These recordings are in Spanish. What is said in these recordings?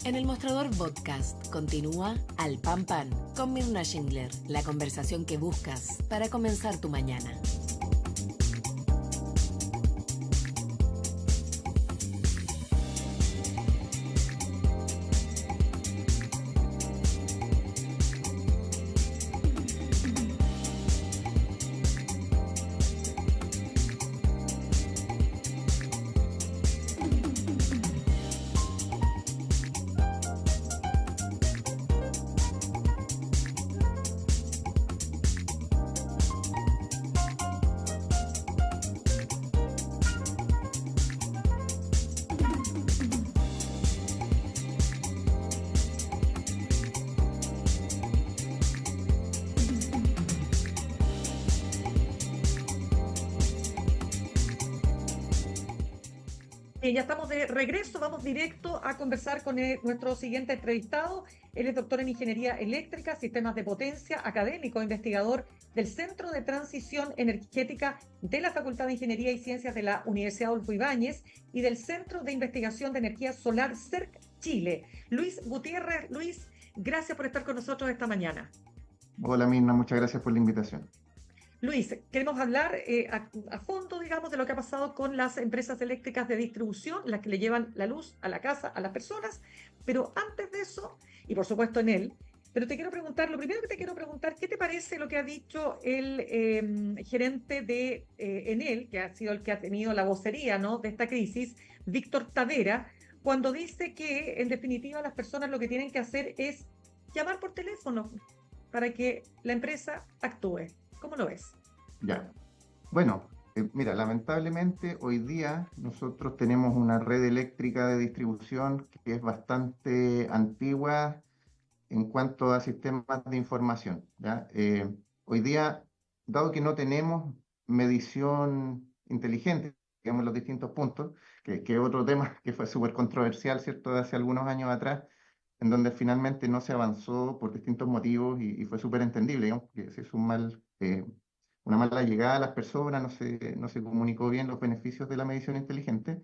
En el Mostrador Podcast continúa Al Pan Pan con Mirna Schindler, la conversación que buscas para comenzar tu mañana. Ya estamos de regreso, vamos directo a conversar con nuestro siguiente entrevistado. Él es doctor en Ingeniería Eléctrica, Sistemas de Potencia, académico, investigador del Centro de Transición Energética de la Facultad de Ingeniería y Ciencias de la Universidad Adolfo Ibáñez y del Centro de Investigación de Energía Solar CERC Chile. Luis Gutiérrez. Luis, gracias por estar con nosotros esta mañana. Hola Mirna, muchas gracias por la invitación. Luis, queremos hablar a fondo, digamos, de lo que ha pasado con las empresas eléctricas de distribución, las que le llevan la luz a la casa, a las personas, pero antes de eso, y por supuesto en él, pero te quiero preguntar, lo primero que te quiero preguntar, ¿qué te parece lo que ha dicho el gerente de Enel, que ha sido el que ha tenido la vocería, ¿no?, de esta crisis, Víctor Tavera, cuando dice que, en definitiva, las personas lo que tienen que hacer es llamar por teléfono para que la empresa actúe? ¿Cómo lo ves? Ya. Bueno, mira, lamentablemente hoy día nosotros tenemos una red eléctrica de distribución que es bastante antigua en cuanto a sistemas de información, ¿ya? Hoy día, dado que no tenemos medición inteligente, digamos, los distintos puntos, que es otro tema que fue súper controversial, ¿cierto?, de hace algunos años atrás, en donde finalmente no se avanzó por distintos motivos y fue súper entendible, digamos, que se hizo una mala llegada a las personas, no se comunicó bien los beneficios de la medición inteligente,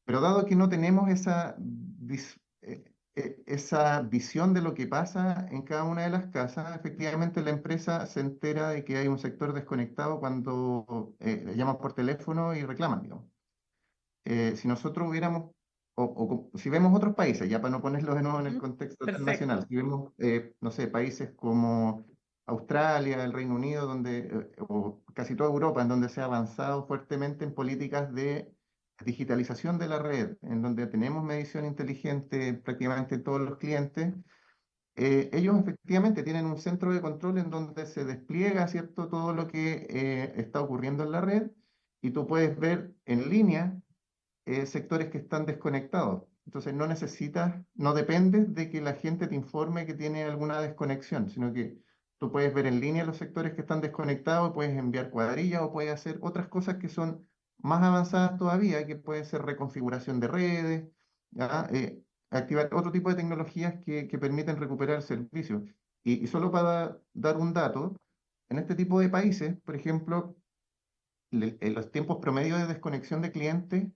pero dado que no tenemos esa visión de lo que pasa en cada una de las casas, efectivamente la empresa se entera de que hay un sector desconectado cuando le llaman por teléfono y reclaman, digamos. Si nosotros hubiéramos, si vemos otros países, ya para no ponerlos de nuevo en el contexto internacional, Perfecto. si vemos, no sé, países como Australia, el Reino Unido, o casi toda Europa, en donde se ha avanzado fuertemente en políticas de digitalización de la red, en donde tenemos medición inteligente prácticamente en todos los clientes, ellos efectivamente tienen un centro de control en donde se despliega, ¿cierto?, todo lo que está ocurriendo en la red y tú puedes ver en línea sectores que están desconectados. Entonces no dependes de que la gente te informe que tiene alguna desconexión, sino que tú puedes ver en línea los sectores que están desconectados, puedes enviar cuadrillas o puedes hacer otras cosas que son más avanzadas todavía, que puede ser reconfiguración de redes, ¿ya? Activar otro tipo de tecnologías que permiten recuperar el servicio. Y solo para dar un dato, en este tipo de países, por ejemplo, los tiempos promedios de desconexión de clientes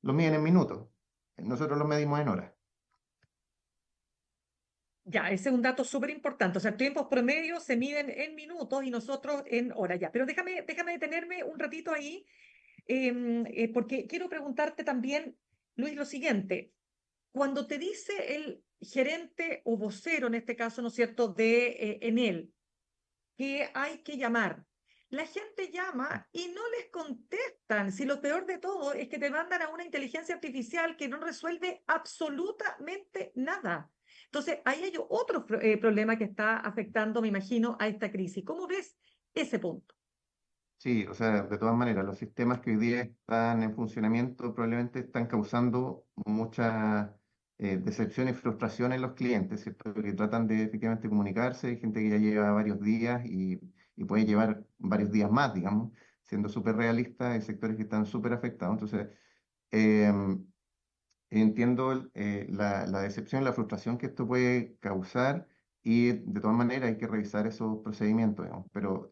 los miden en minutos. Nosotros los medimos en horas. Ya, ese es un dato súper importante. O sea, tiempos promedios se miden en minutos y nosotros en horas ya. Pero déjame detenerme un ratito ahí, porque quiero preguntarte también, Luis, lo siguiente. Cuando te dice el gerente o vocero, en este caso, ¿no es cierto?, de Enel, que hay que llamar. La gente llama y no les contestan. Si lo peor de todo es que te mandan a una inteligencia artificial que no resuelve absolutamente nada. Entonces, ahí hay otro problema que está afectando, me imagino, a esta crisis. ¿Cómo ves ese punto? Sí, o sea, de todas maneras, los sistemas que hoy día están en funcionamiento probablemente están causando mucha decepción y frustración en los clientes, ¿cierto? Que tratan de efectivamente comunicarse, hay gente que ya lleva varios días y puede llevar varios días más, digamos, siendo súper realista, hay sectores que están súper afectados. Entonces, em, entiendo la decepción, la frustración que esto puede causar y de todas maneras hay que revisar esos procedimientos, digamos. Pero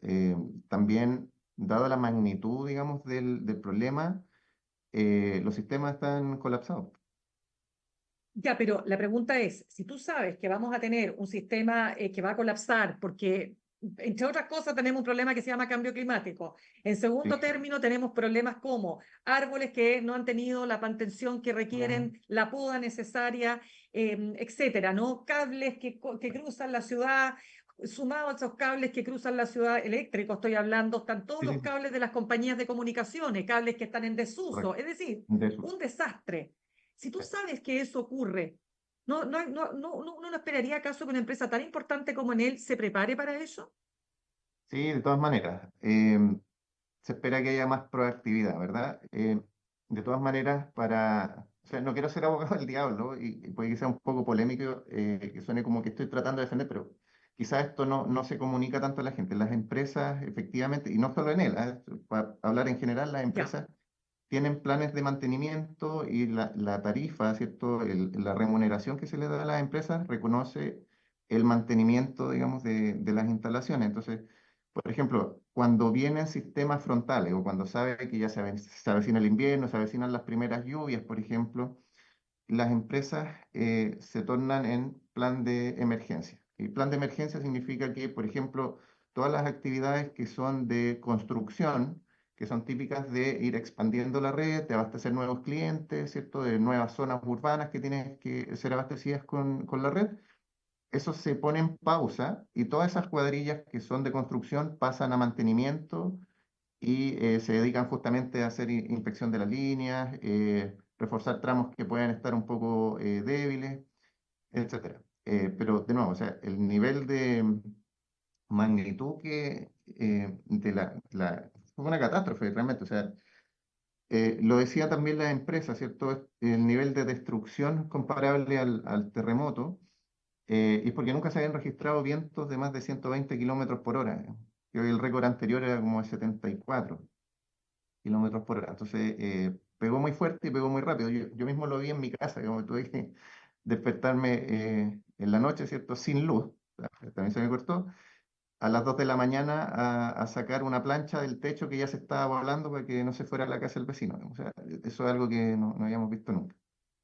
también, dada la magnitud, digamos, del problema, los sistemas están colapsados. Ya, pero la pregunta es, si tú sabes que vamos a tener un sistema que va a colapsar porque, entre otras cosas, tenemos un problema que se llama cambio climático. En Sí. segundo término, tenemos problemas como árboles que no han tenido la mantención que Ujú. requieren, la poda necesaria, etcétera, ¿no? Cables que cruzan la ciudad, sumado a esos cables que cruzan la ciudad, eléctricos estoy hablando, están todos Sí, los sí, sí, cables de las compañías de comunicaciones, cables que están en desuso, correcto. es decir, De eso. un desastre. Si tú Sí. sabes que eso ocurre, ¿uno no esperaría acaso que una empresa tan importante como Enel se prepare para eso? Sí, de todas maneras. Se espera que haya más proactividad, ¿verdad? De todas maneras, o sea, no quiero ser abogado del diablo y puede que sea un poco polémico, que suene como que estoy tratando de defender, pero quizás esto no se comunica tanto a la gente. Las empresas, efectivamente, y no solo en él, para hablar en general, las Ya, empresas tienen planes de mantenimiento y la tarifa, ¿cierto? La remuneración que se le da a las empresas reconoce el mantenimiento, digamos, de las instalaciones. Entonces, por ejemplo, cuando vienen sistemas frontales o cuando sabe que ya se avecina el invierno, se avecinan las primeras lluvias, por ejemplo, las empresas se tornan en plan de emergencia. Y plan de emergencia significa que, por ejemplo, todas las actividades que son de construcción, que son típicas de ir expandiendo la red, de abastecer nuevos clientes, ¿cierto? De nuevas zonas urbanas que tienen que ser abastecidas con la red, eso se pone en pausa y todas esas cuadrillas que son de construcción pasan a mantenimiento y se dedican justamente a hacer inspección de las líneas, reforzar tramos que puedan estar un poco débiles, etcétera. Pero de nuevo, o sea, el nivel de magnitud fue una catástrofe realmente, o sea, lo decía también la empresa, ¿cierto? El nivel de destrucción comparable al terremoto, y es porque nunca se habían registrado vientos de más de 120 kilómetros por hora. Que hoy el récord anterior era como de 74 kilómetros por hora. Entonces, pegó muy fuerte y pegó muy rápido. Yo mismo lo vi en mi casa, como tuve que despertarme en la noche, ¿cierto? Sin luz, también se me cortó, a las 2 de la mañana a sacar una plancha del techo que ya se estaba volando para que no se fuera a la casa del vecino. O sea, eso es algo que no habíamos visto nunca.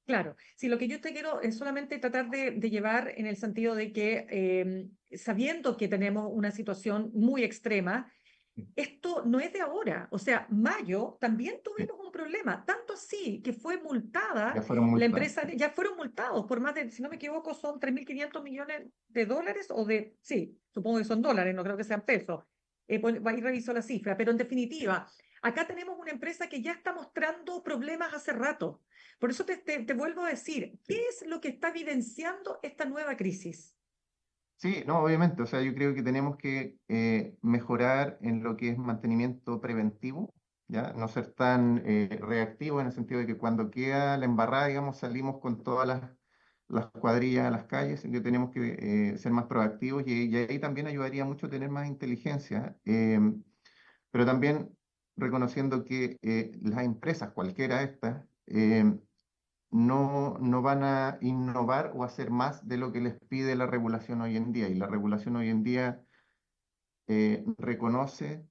claro. Si lo que yo te quiero es solamente tratar de llevar en el sentido de que, sabiendo que tenemos una situación muy extrema, esto no es de ahora, o sea, mayo también Sí, tuvimos un problema, tanto así que fue ya multada fueron la multados. empresa, ya fueron multados por más de, si no me equivoco, son 3.500 millones de dólares o de, sí, supongo que son dólares, no creo que sean pesos. Ahí reviso la cifra, pero en definitiva, acá tenemos una empresa que ya está mostrando problemas hace rato. Por eso te vuelvo a decir, ¿qué Sí. es lo que está evidenciando esta nueva crisis? Sí, no, obviamente, o sea, yo creo que tenemos que mejorar en lo que es mantenimiento preventivo, ¿ya? No ser tan reactivo en el sentido de que cuando queda la embarrada, digamos, salimos con todas las cuadrillas a las calles, y que tenemos que ser más proactivos y ahí también ayudaría mucho tener más inteligencia, pero también reconociendo que las empresas, cualquiera de estas, no van a innovar o hacer más de lo que les pide la regulación hoy en día. Y la regulación hoy en día reconoce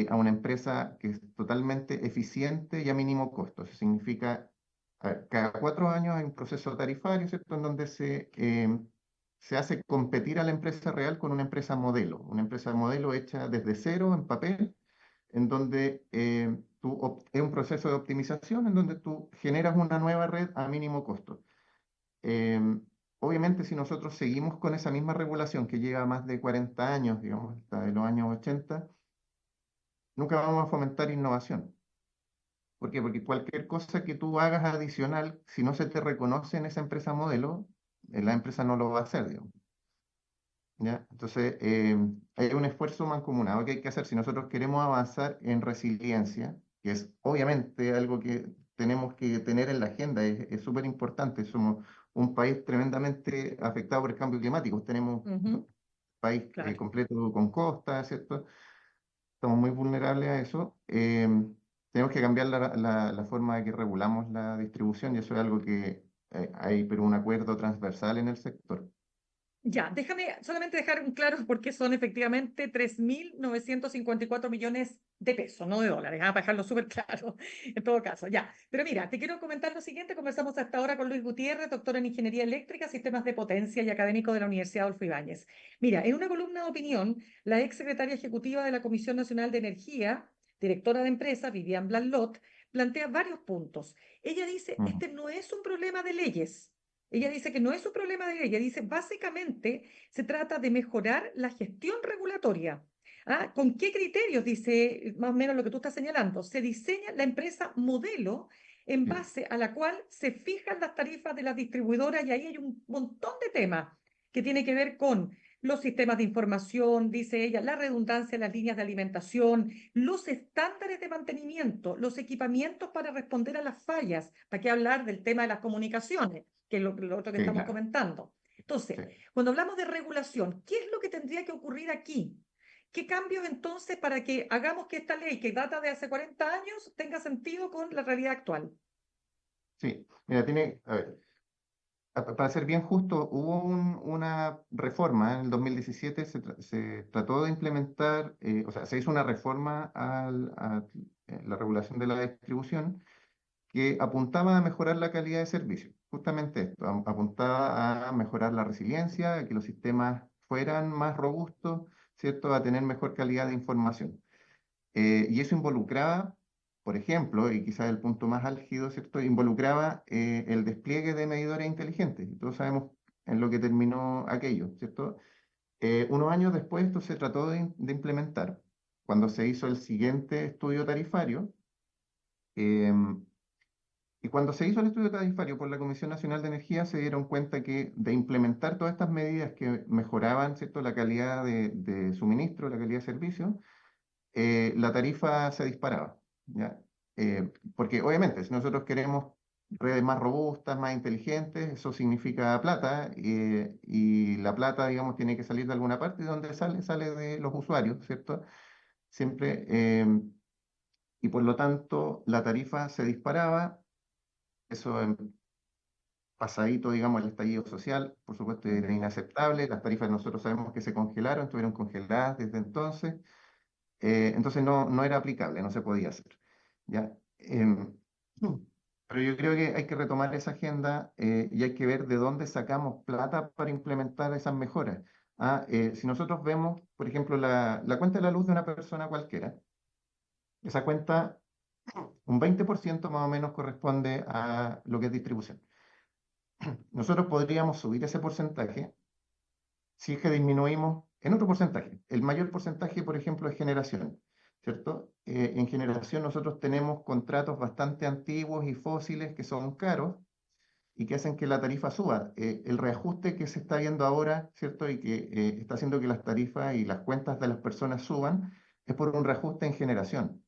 a una empresa que es totalmente eficiente y a mínimo costo. Eso significa, a ver, cada 4 años hay un proceso tarifario, ¿cierto? En donde se hace competir a la empresa real con una empresa modelo hecha desde cero en papel en donde es un proceso de optimización en donde tú generas una nueva red a mínimo costo. Em, Obviamente, si nosotros seguimos con esa misma regulación que lleva más de 40 años, digamos, hasta de los años 80, nunca vamos a fomentar innovación. ¿Por qué? Porque cualquier cosa que tú hagas adicional, si no se te reconoce en esa empresa modelo, la empresa no lo va a hacer, digamos. ¿Ya? Entonces, hay un esfuerzo mancomunado que hay que hacer si nosotros queremos avanzar en resiliencia, que es obviamente algo que tenemos que tener en la agenda, es súper importante. Somos un país tremendamente afectado por el cambio climático. Tenemos un Ujú, país claro. completo con costa, ¿cierto? Estamos muy vulnerables a eso. Tenemos que cambiar la forma de que regulamos la distribución y eso es algo que hay, pero un acuerdo transversal en el sector. Ya, déjame solamente dejar un claro porque son efectivamente 3.954 millones de pesos, no de dólares, para dejarlo súper claro en todo caso. Ya, pero mira, te quiero comentar lo siguiente. Conversamos hasta ahora con Luis Gutiérrez, doctor en Ingeniería Eléctrica, Sistemas de Potencia y académico de la Universidad Adolfo Ibáñez. Mira, en una columna de opinión, la ex secretaria ejecutiva de la Comisión Nacional de Energía, directora de empresa, Vivian Blanlot, plantea varios puntos. Ella dice, Mm, este no es un problema de leyes. Ella dice que no es un problema de ella, dice básicamente se trata de mejorar la gestión regulatoria. ¿Ah? ¿Con qué criterios? Dice más o menos lo que tú estás señalando. Se diseña la empresa modelo en sí, base a la cual se fijan las tarifas de las distribuidoras y ahí hay un montón de temas que tiene que ver con los sistemas de información, dice ella, la redundancia en las líneas de alimentación, los estándares de mantenimiento, los equipamientos para responder a las fallas. ¿Para qué hablar del tema de las comunicaciones? Que es lo otro que sí, estamos claro, comentando. Entonces, sí. cuando hablamos de regulación, ¿qué es lo que tendría que ocurrir aquí? ¿Qué cambios entonces para que hagamos que esta ley que data de hace 40 años tenga sentido con la realidad actual? Sí, mira, a ver, para ser bien justo, hubo una reforma en el 2017, se trató de implementar, o sea, se hizo una reforma a la regulación de la distribución que apuntaba a mejorar la calidad de servicio. Justamente esto, apuntaba a mejorar la resiliencia, a que los sistemas fueran más robustos, ¿cierto? A tener mejor calidad de información. Y eso involucraba, por ejemplo, y quizás el punto más álgido, ¿cierto? Involucraba el despliegue de medidores inteligentes. Y todos sabemos en lo que terminó aquello, ¿cierto? Unos años después esto se trató de implementar. Cuando se hizo el siguiente estudio tarifario, em, y cuando se hizo el estudio tarifario por la Comisión Nacional de Energía, se dieron cuenta que de implementar todas estas medidas que mejoraban, ¿cierto?, la calidad de suministro, la calidad de servicio, la tarifa se disparaba, ¿ya? Porque obviamente, si nosotros queremos redes más robustas, más inteligentes, eso significa plata, y la plata, digamos, tiene que salir de alguna parte, y donde sale, sale de los usuarios, ¿cierto? Siempre, y por lo tanto, la tarifa se disparaba, eso pasadito, digamos, el estallido social, por supuesto, era inaceptable, las tarifas nosotros sabemos que se congelaron, estuvieron congeladas desde entonces. Entonces no era aplicable, no se podía hacer. ¿Ya? Mm. Pero yo creo que hay que retomar esa agenda, y hay que ver de dónde sacamos plata para implementar esas mejoras. Si nosotros vemos, por ejemplo, la cuenta de la luz de una persona cualquiera, esa cuenta, un 20% más o menos corresponde a lo que es distribución. Nosotros podríamos subir ese porcentaje si es que disminuimos en otro porcentaje. El mayor porcentaje, por ejemplo, es generación, ¿cierto? En generación nosotros tenemos contratos bastante antiguos y fósiles que son caros y que hacen que la tarifa suba. El reajuste que se está viendo ahora, ¿cierto? Y que está haciendo que las tarifas y las cuentas de las personas suban, es por un reajuste en generación,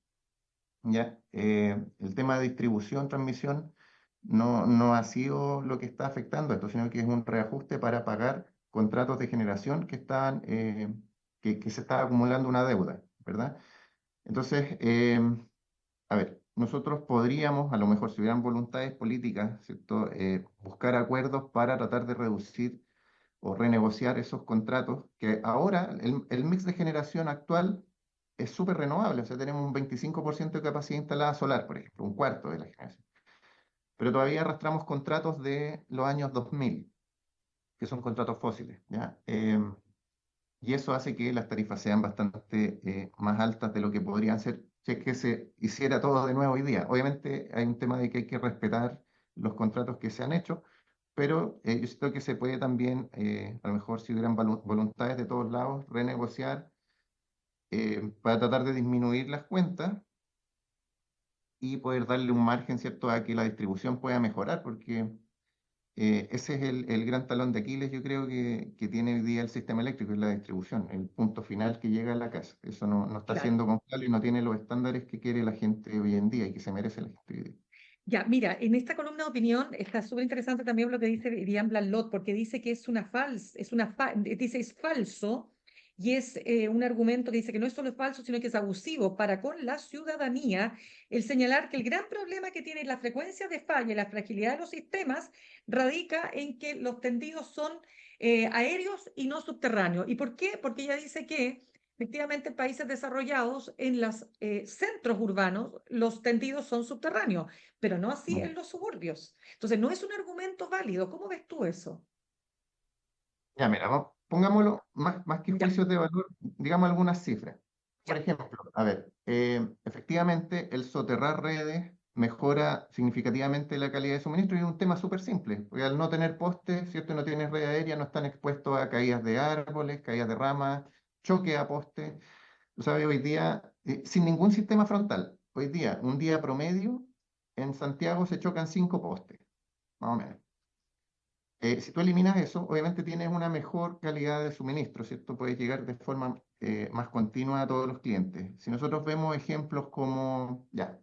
¿ya? El tema de distribución, transmisión, no ha sido lo que está afectando esto, sino que es un reajuste para pagar contratos de generación que se está acumulando una deuda, ¿verdad? Entonces, a ver, nosotros podríamos, a lo mejor si hubieran voluntades políticas, ¿cierto? Buscar acuerdos para tratar de reducir o renegociar esos contratos, que ahora el mix de generación actual es súper renovable, o sea, tenemos un 25% de capacidad instalada solar, por ejemplo, un cuarto de la generación. Pero todavía arrastramos contratos de los años 2000, que son contratos fósiles, ¿ya? Y eso hace que las tarifas sean bastante más altas de lo que podrían ser si es que se hiciera todo de nuevo hoy día. Obviamente hay un tema de que hay que respetar los contratos que se han hecho, pero yo siento que se puede también, a lo mejor si hubieran voluntades de todos lados, renegociar para tratar de disminuir las cuentas y poder darle un margen, ¿cierto?, a que la distribución pueda mejorar, porque ese es el gran talón de Aquiles, yo creo que tiene hoy día el sistema eléctrico, es la distribución, el punto final que llega a la casa. Eso no está Claro. siendo confiable y no tiene los estándares que quiere la gente hoy en día y que se merece la gente hoy día. Ya, mira, en esta columna de opinión está súper interesante también lo que dice Irian Blanlot, porque dice que es una dice es falso y es un argumento que dice que no es solo falso, sino que es abusivo para con la ciudadanía el señalar que el gran problema que tiene la frecuencia de falla y la fragilidad de los sistemas radica en que los tendidos son aéreos y no subterráneos. ¿Y por qué? Porque ella dice que efectivamente en países desarrollados, en los centros urbanos, los tendidos son subterráneos, pero no así en los suburbios. Entonces, no es un argumento válido. ¿Cómo ves tú eso? Ya, mira, pongámoslo más que Ya, juicios de valor, digamos algunas cifras. Por ya. ejemplo, a ver, efectivamente el soterrar redes mejora significativamente la calidad de suministro y es un tema súper simple, porque al no tener postes, ¿cierto? No tienes red aérea, no están expuestos a caídas de árboles, caídas de ramas, choque a postes. Tú sabes, hoy día, sin ningún sistema frontal, hoy día, un día promedio, en Santiago se chocan 5 postes, más o menos. Si tú eliminas eso, obviamente tienes una mejor calidad de suministro, ¿cierto? Puedes llegar de forma más continua a todos los clientes. Si nosotros vemos ejemplos como, ya,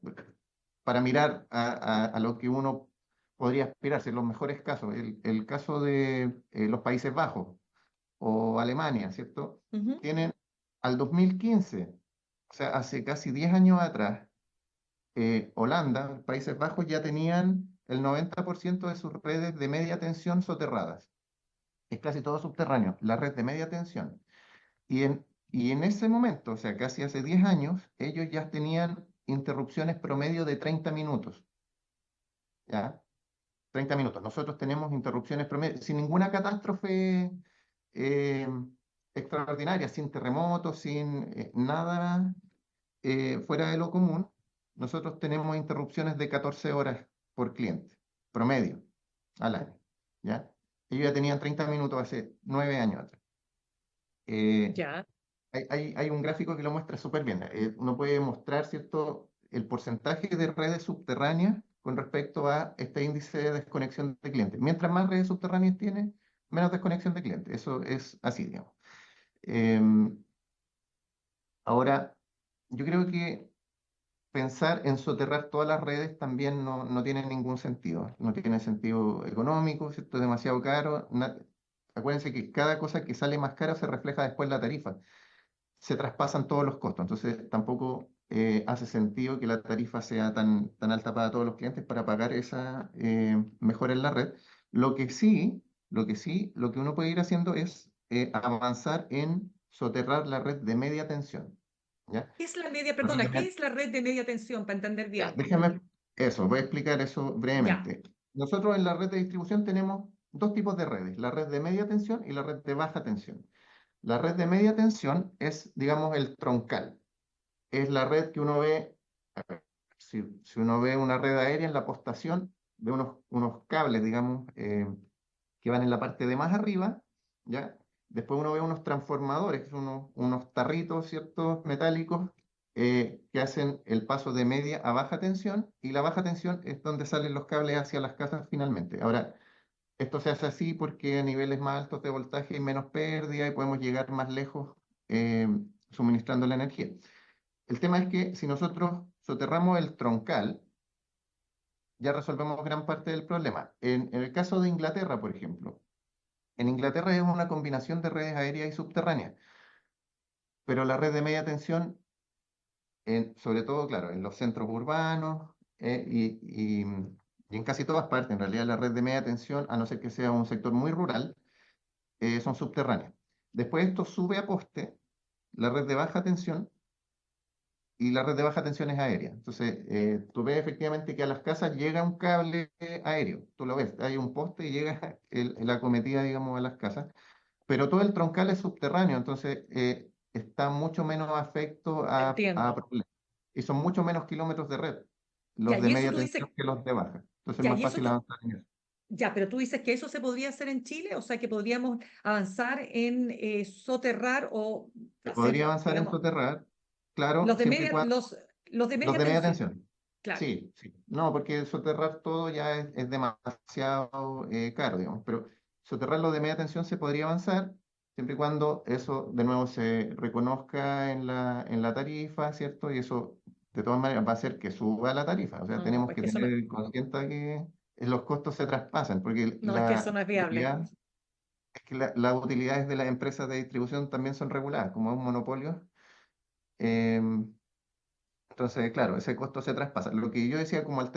para mirar a lo que uno podría aspirarse, los mejores casos, el caso de los Países Bajos o Alemania, ¿cierto? Ujú. Tienen al 2015, o sea, hace casi 10 años atrás, Holanda, Países Bajos ya tenían el 90% de sus redes de media tensión soterradas. Es casi todo subterráneo, la red de media tensión. Y en ese momento, o sea, casi hace 10 años, ellos ya tenían interrupciones promedio de 30 minutos. ¿Ya? 30 minutos. Nosotros tenemos interrupciones promedio, sin ninguna catástrofe eh, extraordinaria, sin terremotos, sin nada fuera de lo común, nosotros tenemos interrupciones de 14 horas por cliente, promedio, al año, ¿ya? Ellos ya tenían 30 minutos hace 9 años atrás. Eh, Ya. hay un gráfico que lo muestra súper bien. Uno puede mostrar, ¿cierto?, el porcentaje de redes subterráneas con respecto a este índice de desconexión de clientes. Mientras más redes subterráneas tiene, menos desconexión de clientes. Eso es así, digamos. Em, Ahora, yo creo que pensar en soterrar todas las redes también no tiene ningún sentido. No tiene sentido económico, ¿cierto? Es demasiado caro. Acuérdense que cada cosa que sale más cara se refleja después en la tarifa. Se traspasan todos los costos. Entonces tampoco hace sentido que la tarifa sea tan alta para todos los clientes para pagar esa mejora en la red. Lo que sí, lo que uno puede ir haciendo es avanzar en soterrar la red de media tensión. ¿Ya? ¿Qué es la media, La red de perdona, qué es la red de media tensión para entender Ya, bien? déjame eso, voy a explicar eso Ya, brevemente. Nosotros en la red de distribución tenemos dos tipos de redes, la red de media tensión y la red de baja tensión. La red de media tensión es, digamos, el troncal. Es la red que uno ve, a ver, si uno ve una red aérea en la postación, ve unos cables, digamos, que van en la parte de más arriba, ¿ya? Después uno ve unos transformadores, que son unos tarritos, ¿cierto? Metálicos, que hacen el paso de media a baja tensión, y la baja tensión es donde salen los cables hacia las casas finalmente. Ahora, esto se hace así porque a niveles más altos de voltaje hay menos pérdida y podemos llegar más lejos eh, suministrando la energía. El tema es que si nosotros soterramos el troncal, ya resolvemos gran parte del problema. En el caso de Inglaterra, por ejemplo, en Inglaterra es una combinación de redes aéreas y subterráneas, pero la red de media tensión, sobre todo, claro, en los centros urbanos y en casi todas partes, en realidad la red de media tensión, a no ser que sea un sector muy rural, son subterráneas. Después esto sube a poste, la red de baja tensión, y la red de baja tensión es aérea. Entonces, tú ves efectivamente que a las casas llega un cable aéreo, tú lo ves, hay un poste y llega la acometida, digamos, a las casas, pero todo el troncal es subterráneo, entonces está mucho menos afecto a entiendo. problemas. Y son mucho menos kilómetros de red, Ya, los de y eso media tú dices, tensión que los de baja. Entonces es ya, más y eso fácil tú, avanzar en eso. ya, pero tú dices que eso se podría hacer en Chile, o sea, que podríamos avanzar en soterrar o Se hacer, podría avanzar en digamos, soterrar, claro, los de siempre y media, cuando los de los media de media tensión. tensión. Claro. Sí, sí. No, porque soterrar todo ya es demasiado caro, digamos. Pero soterrar lo de media tensión se podría avanzar siempre y cuando eso de nuevo se reconozca en la tarifa, ¿cierto? Y eso de todas maneras va a hacer que suba la tarifa. O sea, No, tenemos pues que que eso no, tener consciente que los costos se traspasan, porque no, es que eso no es viable. es que las utilidades de las empresas de distribución también son reguladas, como es un monopolio. em, entonces, claro, ese costo se traspasa. Lo que yo decía como al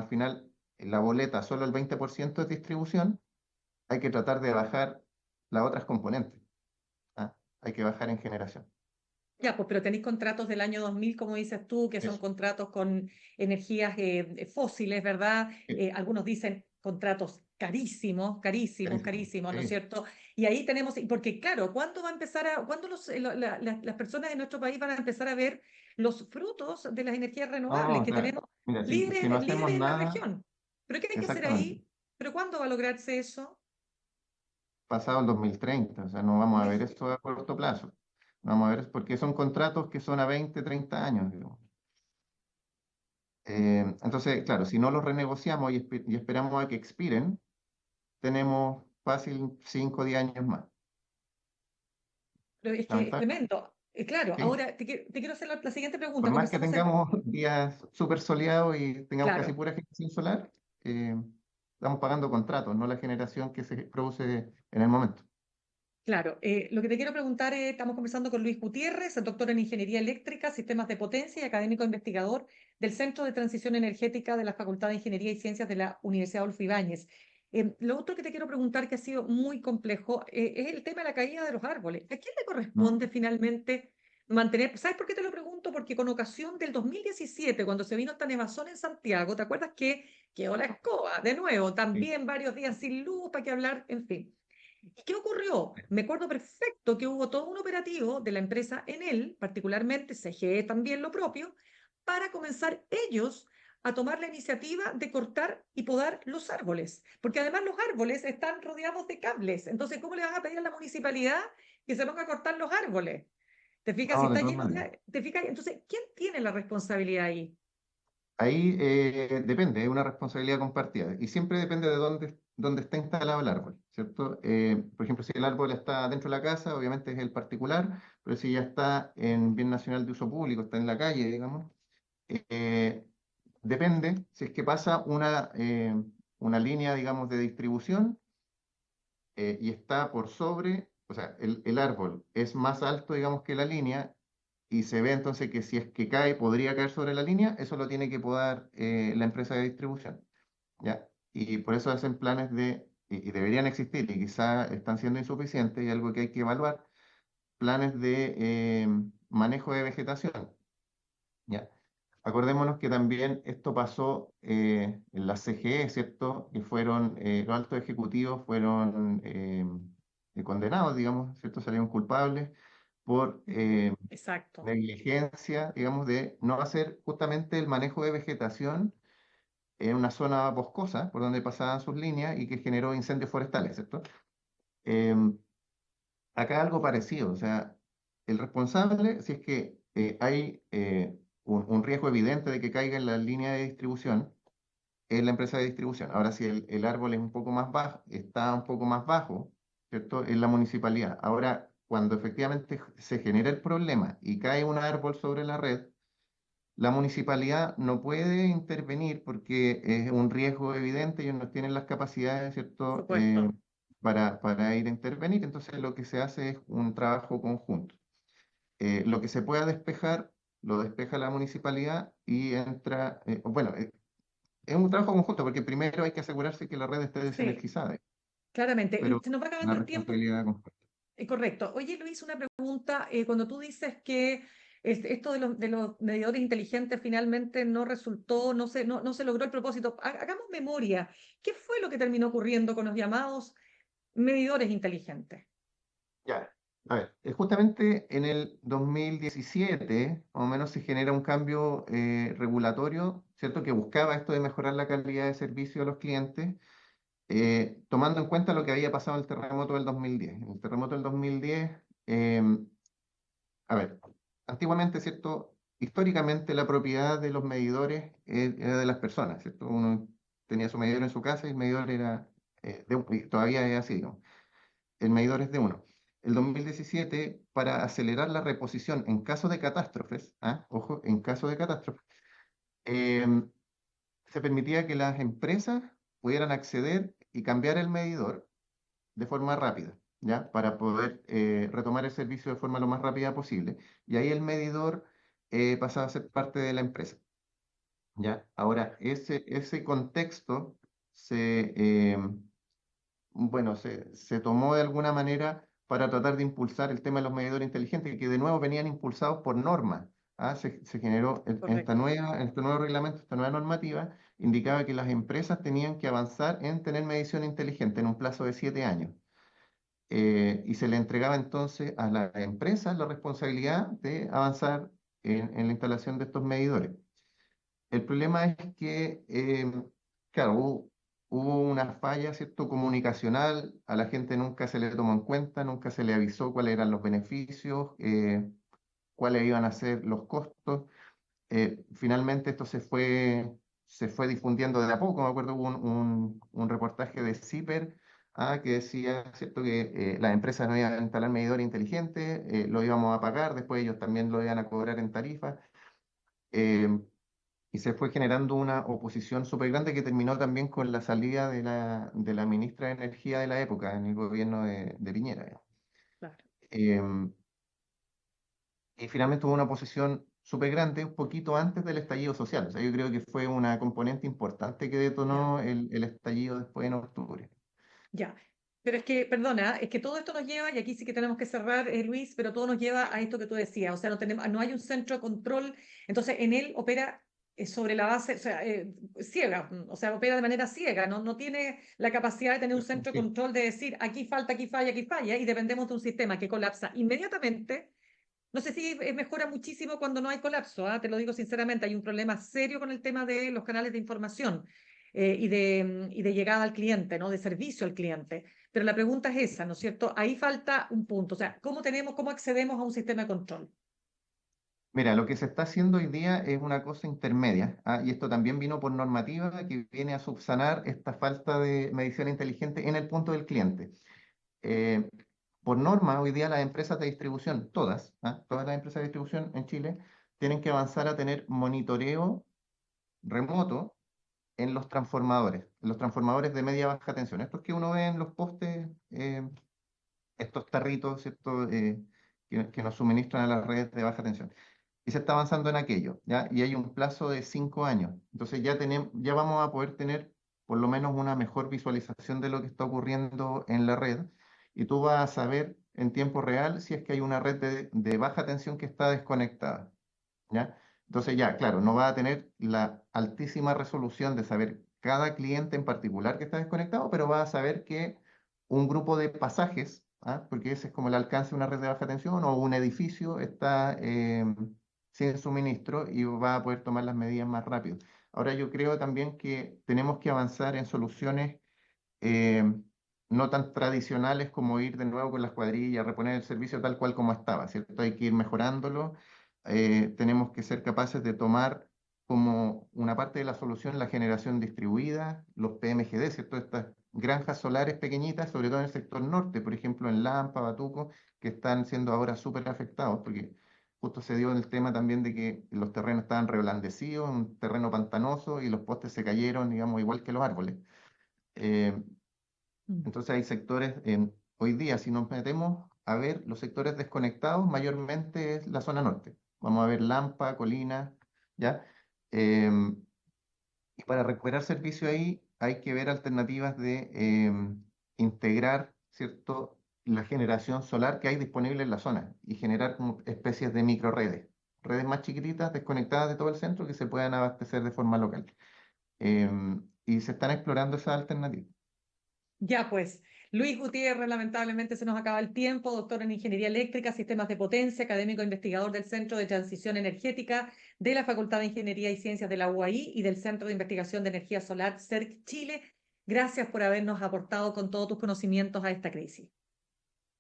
final la boleta solo el 20% es distribución, hay que tratar de bajar las otras componentes. ¿Ah? Hay que bajar en generación. Ya, pues, pero tenéis contratos del año 2000, como dices tú, que son Eso. contratos con energías fósiles, ¿verdad? Sí, Algunos dicen contratos carísimos, carísimos, carísimo. carísimos, ¿no es Sí. cierto? Y ahí tenemos, y porque claro, ¿cuándo va a empezar cuándo las personas de nuestro país van a empezar a ver los frutos de las energías renovables No, que claro. tenemos Mira, si no líderes, hacemos líderes en la nada, región? ¿Pero qué hay que hacer exactamente, ahí? ¿Pero cuándo va a lograrse eso? pasado el 2030, o sea, no vamos a ver esto a corto plazo. No vamos a ver, porque son contratos que son a 20, 30 años, digamos. Entonces, claro, si no los renegociamos y esperamos a que expiren, tenemos fácil 5 o 10 años más. Pero es que es Lamentable, tremendo. Claro, sí. ahora te quiero hacer la siguiente Por pregunta. más que Conversamos en... tengamos días súper soleados y tengamos casi Claro. pura generación solar, estamos pagando contratos, no la generación que se produce en el momento. Claro, lo que te quiero preguntar es, estamos conversando con Luis Gutiérrez, doctor en Ingeniería Eléctrica, Sistemas de Potencia y académico investigador del Centro de Transición Energética de la Facultad de Ingeniería y Ciencias de la Universidad Adolfo Ibáñez. Lo otro que te quiero preguntar, que ha sido muy complejo, es el tema de la caída de los árboles. ¿A quién le ¿No? corresponde finalmente mantener? ¿Sabes por qué te lo pregunto? Porque con ocasión del 2017, cuando se vino esta nevazón en Santiago, ¿te acuerdas que quedó la escoba de nuevo? Sí. También varios días sin luz, para qué hablar, en fin. ¿Y qué ocurrió? Me acuerdo perfecto que hubo todo un operativo de la empresa Enel, particularmente CGE también lo propio, para comenzar ellos a tomar la iniciativa de cortar y podar los árboles, porque además los árboles están rodeados de cables. Entonces, ¿cómo le vas a pedir a la municipalidad que se ponga a cortar los árboles? ¿Te fijas? Si No, de está todas lleno maneras. ¿te fijas? Entonces, ¿quién tiene la responsabilidad ahí? Ahí depende, es una responsabilidad compartida y siempre depende de dónde está instalado el árbol, ¿cierto? Por ejemplo, si el árbol está dentro de la casa, obviamente es el particular, pero si ya está en bien nacional de uso público, está en la calle, digamos, eh, depende si es que pasa una línea, digamos, de distribución y está por sobre, o sea, el árbol es más alto, digamos, que la línea y se ve entonces que si es que cae, podría caer sobre la línea, eso lo tiene que podar la empresa de distribución, ¿ya? Y por eso hacen planes y deberían existir, y quizá están siendo insuficientes, y algo que hay que evaluar, planes de manejo de vegetación, ¿ya? Acordémonos que también esto pasó en la CGE, ¿cierto? Que fueron, los altos ejecutivos fueron condenados, digamos, ¿cierto? Salieron culpables por Exacto. negligencia, digamos, de no hacer justamente el manejo de vegetación en una zona boscosa por donde pasaban sus líneas y que generó incendios forestales, ¿cierto? Em, Acá algo parecido, o sea, el responsable, si es que hay un riesgo evidente de que caiga en la línea de distribución, es la empresa de distribución. Ahora, si el árbol es un poco más bajo, está un poco más bajo, ¿cierto? Es la municipalidad. Ahora, cuando efectivamente se genera el problema y cae un árbol sobre la red, la municipalidad no puede intervenir porque es un riesgo evidente, ellos no tienen las capacidades, Por ¿cierto? supuesto. Para ir a intervenir, entonces lo que se hace es un trabajo conjunto. Lo que se pueda despejar, lo despeja la municipalidad y entra, bueno, es un trabajo conjunto porque primero hay que asegurarse que la red esté Sí, desenergizada, claramente. pero Se nos va acabando una el tiempo. responsabilidad conjunta. Correcto. Oye, Luis, una pregunta. Cuando tú dices que esto de los medidores inteligentes finalmente no resultó, no se logró el propósito, hagamos memoria. ¿Qué fue lo que terminó ocurriendo con los llamados medidores inteligentes? Ya, a ver, justamente en el 2017, más o menos, se genera un cambio regulatorio, ¿cierto? Que buscaba esto de mejorar la calidad de servicio a los clientes, tomando en cuenta lo que había pasado en el terremoto del 2010. En el terremoto del 2010, a ver, antiguamente, ¿cierto? Históricamente la propiedad de los medidores era de las personas, ¿cierto? Uno tenía su medidor en su casa y el medidor era, y todavía es así, ¿no? El medidor es de uno. El 2017, para acelerar la reposición en caso de catástrofes, ¿ah? Ojo, en caso de catástrofes, em, se permitía que las empresas pudieran acceder y cambiar el medidor de forma rápida, ¿ya? Para poder retomar el servicio de forma lo más rápida posible. Y ahí el medidor pasaba a ser parte de la empresa, ¿ya? Ahora, ese contexto se, bueno, se tomó de alguna manera para tratar de impulsar el tema de los medidores inteligentes, que de nuevo venían impulsados por norma. ¿Ah? Se generó Correcto. en este nuevo reglamento, esta nueva normativa, indicaba que las empresas tenían que avanzar en tener medición inteligente en un plazo de 7 años. Y se le entregaba entonces a las empresas la responsabilidad de avanzar en la instalación de estos medidores. El problema es que, claro, hubo una falla, ¿cierto?, comunicacional, a la gente nunca se le tomó en cuenta, nunca se le avisó cuáles eran los beneficios, cuáles iban a ser los costos. Finalmente esto se fue difundiendo de a poco. Me acuerdo hubo un reportaje de CIPER, que decía, ¿cierto?, que las empresas no iban a instalar medidores inteligentes, lo íbamos a pagar, después ellos también lo iban a cobrar en tarifa. eh, y se fue generando una oposición súper grande que terminó también con la salida de la ministra de Energía de la época en el gobierno de Piñera. Claro. Eh, y finalmente hubo una oposición súper grande un poquito antes del estallido social. O sea, yo creo que fue una componente importante que Ya. detonó el estallido después en octubre. Ya, pero es que, perdona, es que todo esto nos lleva, y aquí sí que tenemos que cerrar, Luis, pero todo nos lleva a esto que tú decías, o sea, no hay un centro de control, entonces en él opera sobre la base, o sea, ciega, o sea, opera de manera ciega, no tiene la capacidad de tener un centro de Sí, control de decir, aquí falta, aquí falla, y dependemos de un sistema que colapsa inmediatamente. No sé si mejora muchísimo cuando no hay colapso, ¿ah? Te lo digo sinceramente, hay un problema serio con el tema de los canales de información y de llegada al cliente, ¿no? De servicio al cliente. Pero la pregunta es esa, ¿no es cierto? Ahí falta un punto, o sea, ¿cómo accedemos a un sistema de control? mira, lo que se está haciendo hoy día es una cosa intermedia, y esto también vino por normativa que viene a subsanar esta falta de medición inteligente en el punto del cliente. Eh, por norma, hoy día las empresas de distribución, todas las empresas de distribución en Chile, tienen que avanzar a tener monitoreo remoto en los transformadores de media baja tensión. Estos que uno ve en los postes, estos tarritos, ¿cierto? Que nos suministran a las redes de baja tensión. Y se está avanzando en aquello, ¿ya? Y hay un plazo de 5 años. Entonces ya vamos a poder tener por lo menos una mejor visualización de lo que está ocurriendo en la red. Y tú vas a saber en tiempo real si es que hay una red de baja tensión que está desconectada, ¿ya? Entonces ya, claro, no va a tener la altísima resolución de saber cada cliente en particular que está desconectado, pero va a saber que un grupo de pasajes, porque ese es como el alcance de una red de baja tensión, o un edificio está sin suministro y va a poder tomar las medidas más rápido. Ahora yo creo también que tenemos que avanzar en soluciones eh, no tan tradicionales como ir de nuevo con las cuadrillas, reponer el servicio tal cual como estaba, ¿cierto? Hay que ir mejorándolo. Tenemos que ser capaces de tomar como una parte de la solución la generación distribuida, los PMGD, ¿cierto? Estas granjas solares pequeñitas, sobre todo en el sector norte, por ejemplo en Lampa, Batuco, que están siendo ahora súper afectados, porque justo se dio el tema también de que los terrenos estaban reblandecidos, un terreno pantanoso, y los postes se cayeron, digamos, igual que los árboles. Eh, Mm. entonces hay sectores, hoy día si nos metemos a ver los sectores desconectados, mayormente es la zona norte. Vamos a ver Lampa, Colina, ¿ya? Em, y para recuperar servicio ahí hay que ver alternativas de integrar, ¿cierto?, la generación solar que hay disponible en la zona y generar como especies de microredes, redes más chiquititas, desconectadas de todo el centro, que se puedan abastecer de forma local. Y se están explorando esas alternativas. Ya pues, Luis Gutiérrez, lamentablemente se nos acaba el tiempo, doctor en Ingeniería Eléctrica, Sistemas de Potencia, académico investigador del Centro de Transición Energética de la Facultad de Ingeniería y Ciencias de la UAI y del Centro de Investigación de Energía Solar, CERC Chile. Gracias por habernos aportado con todos tus conocimientos a esta crisis.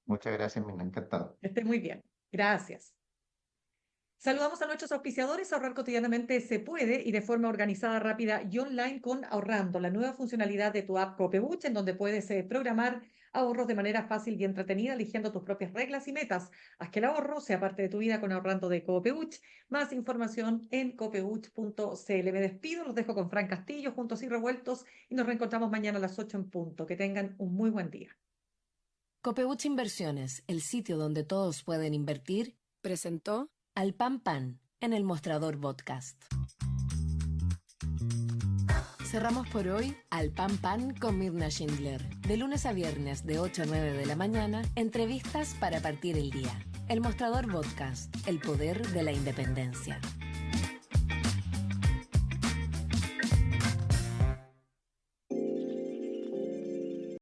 Muchas gracias, Mina, encantado. Que estés muy bien. Gracias. Saludamos a nuestros auspiciadores. Ahorrar cotidianamente se puede y de forma organizada, rápida y online con Ahorrando, la nueva funcionalidad de tu app Copebuch, en donde puedes programar ahorros de manera fácil y entretenida, eligiendo tus propias reglas y metas. Haz que el ahorro sea parte de tu vida con Ahorrando de Copebuch. Más información en copebuch.cl. Me despido, los dejo con Fran Castillo, juntos y revueltos, y nos reencontramos mañana a las 8 en punto. Que tengan un muy buen día. Copeuch Inversiones, el sitio donde todos pueden invertir, presentó Al Pan Pan en el Mostrador Podcast. Cerramos por hoy Al Pan Pan con Mirna Schindler. De lunes a viernes de 8 a 9 de la mañana, entrevistas para partir el día. El Mostrador Podcast, el poder de la independencia.